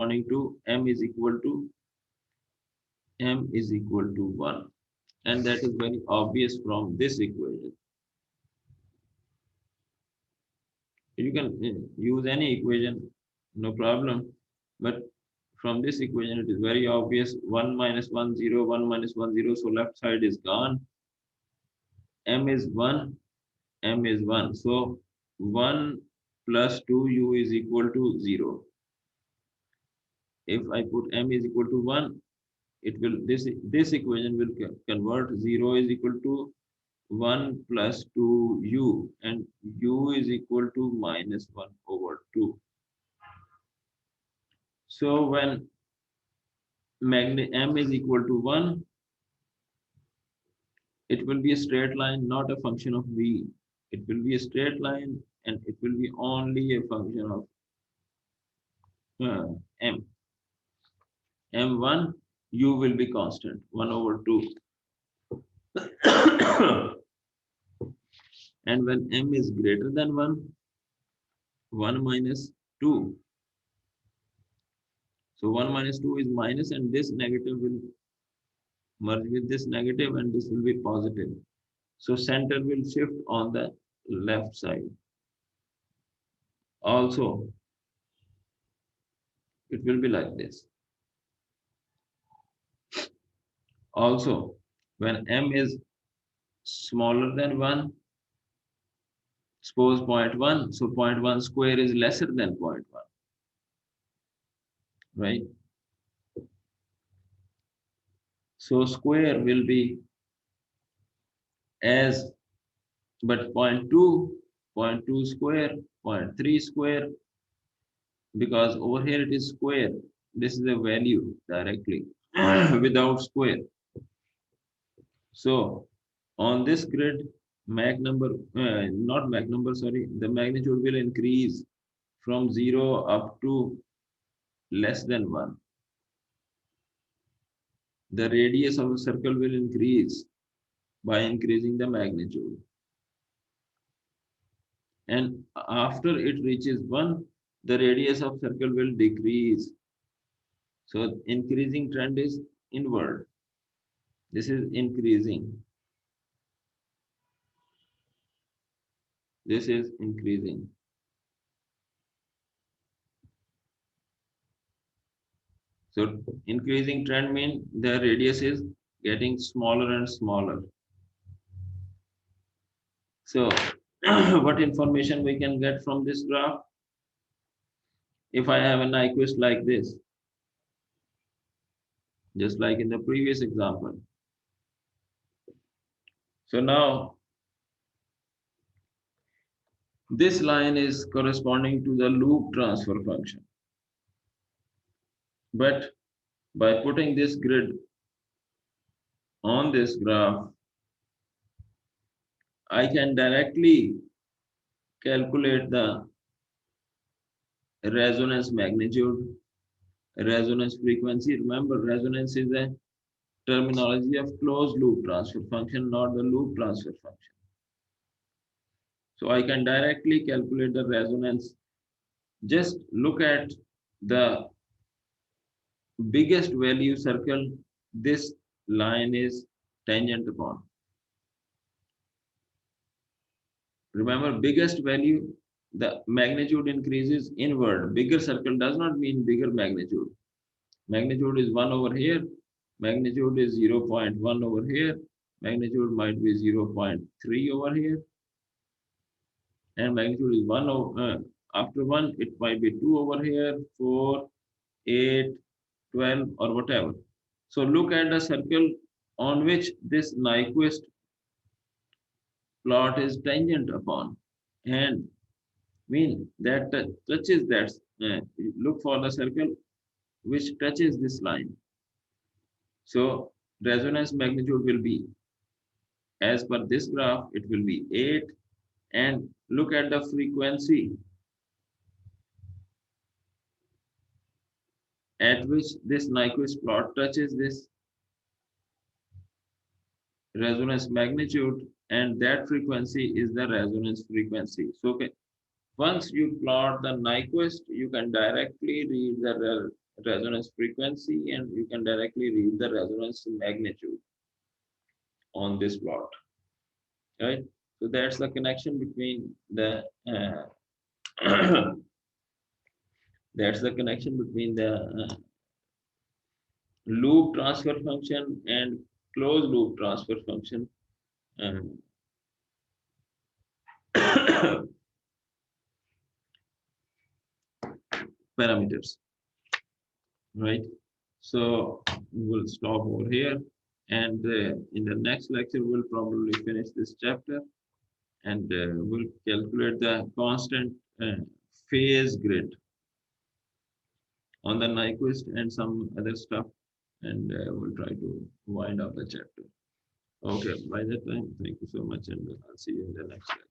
to m is equal to 1, and that is very obvious from this equation. You can use any equation, no problem, but from this equation it is very obvious. 1 minus 1 0, 1 minus 1 0, so left side is gone. M is 1, m is 1, so 1 plus 2u is equal to 0. If I put m is equal to 1, it will, this equation will convert. 0 is equal to 1 plus 2u, and u is equal to minus 1 over 2. So when m is equal to 1, it will be a straight line, not a function of v. It will be a straight line, and it will be only a function of m. m1, u will be constant, 1 over 2. And when m is greater than 1, 1 minus 2. So 1 minus 2 is minus, and this negative will merge with this negative, and this will be positive. So center will shift on the left side. Also, it will be like this. Also, when m is smaller than 1, suppose 0.1, so 0.1 square is lesser than 0.1, right? So square will be as, but 0.2, 0.2 square, 0.3 square, because over here it is square. This is a value directly without square. So on this grid, not Mach number, sorry, the magnitude will increase from 0 up to less than 1. The radius of a circle will increase by increasing the magnitude. And after it reaches 1, the radius of circle will decrease. So increasing trend is inward. This is increasing. This is increasing. So increasing trend means the radius is getting smaller and smaller. So what information we can get from this graph? If I have an Nyquist like this, just like in the previous example. So now this line is corresponding to the loop transfer function. But by putting this grid on this graph, I can directly calculate the resonance magnitude, resonance frequency. Remember, resonance is a terminology of closed loop transfer function, not the loop transfer function. So I can directly calculate the resonance. Just look at the biggest value circle this line is tangent upon. Remember, biggest value, the magnitude increases inward. Bigger circle does not mean bigger magnitude. Magnitude is 1 over here, magnitude is 0.1 over here, magnitude might be 0.3 over here, and magnitude is 1 over, after 1, it might be 2 over here, 4, 8, 12, or whatever. So look at the circle on which this Nyquist plot is tangent upon, and mean that touches that. Look for the circle which touches this line. So resonance magnitude will be, as per this graph, it will be 8. And look at the frequency at which this Nyquist plot touches this resonance magnitude, and that frequency is the resonance frequency. So okay, once you plot the Nyquist, you can directly read the resonance frequency, and you can directly read the resonance magnitude on this plot, right? So that's the connection between the that's the connection between the loop transfer function and closed loop transfer function um, parameters, right? So we'll stop over here, and in the next lecture we'll probably finish this chapter, and we'll calculate the constant phase grid on the Nyquist and some other stuff, and we'll try to wind up the chapter. Okay, by that time, thank you so much, and I'll see you in the next lecture.